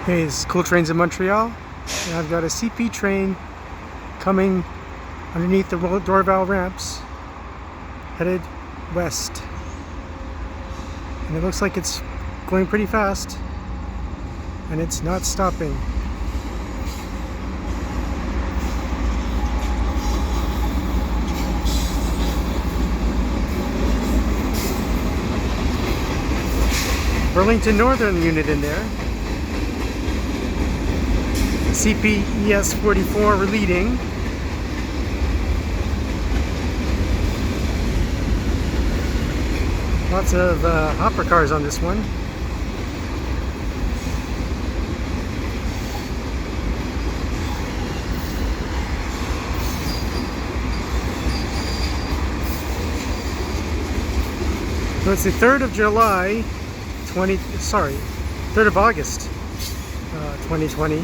Hey, it's Cool Trains in Montreal, and I've got a CP train coming underneath the Dorval ramps, headed west. And it looks like it's going pretty fast, and it's not stopping. Burlington Northern unit in there. CP 44 leading. Lots of hopper cars on this one. So it's the 3rd of July, 3rd of August, 2020.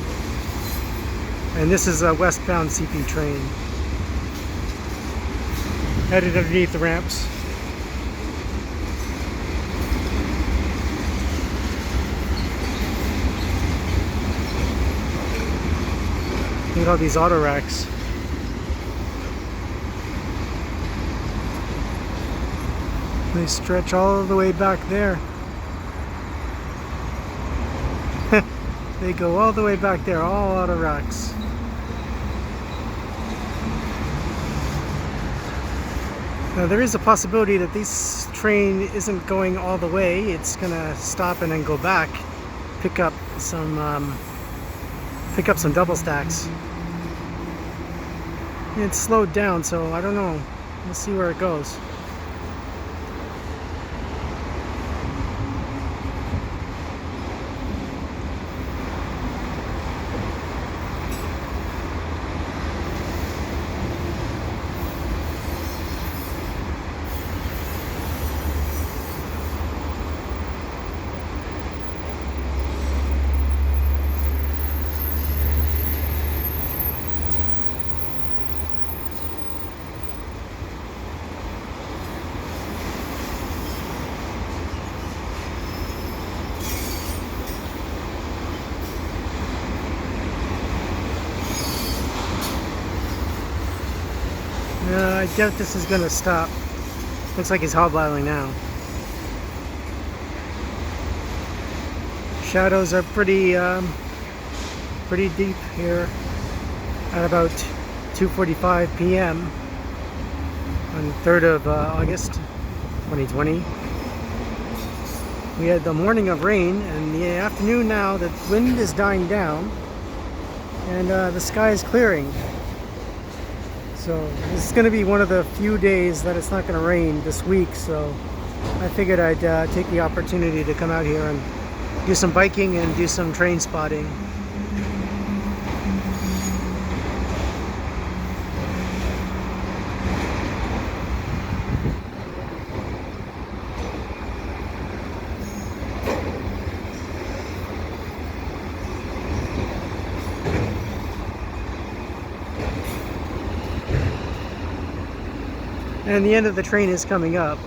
And this is a westbound CP train headed underneath the ramps. Look at all these auto racks. They stretch all the way back there. They go all the way back there, all auto racks. Now there is a possibility that this train isn't going all the way. It's gonna stop and then go back, pick up some double stacks. It's slowed down, so I don't know. We'll see where it goes. I doubt this is going to stop. Looks like he's hobbling now. Shadows are pretty deep here at about 2:45 p.m. on 3rd of August 2020. We had the morning of rain, and the afternoon now the wind is dying down and the sky is clearing. So this is going to be one of the few days that it's not going to rain this week, so I figured I'd take the opportunity to come out here and do some biking and do some train spotting. And the end of the train is coming up.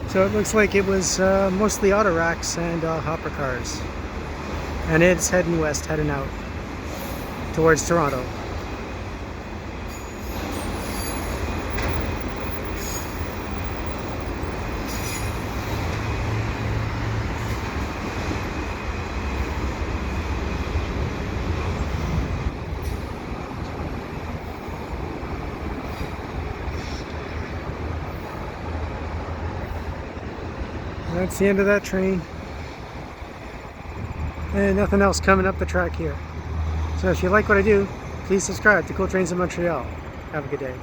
So it looks like it was mostly auto racks and hopper cars. And it's heading west, heading out towards Toronto. That's the end of that train. And nothing else coming up the track here. So if you like what I do, please subscribe to Cool Trains in Montreal. Have a good day.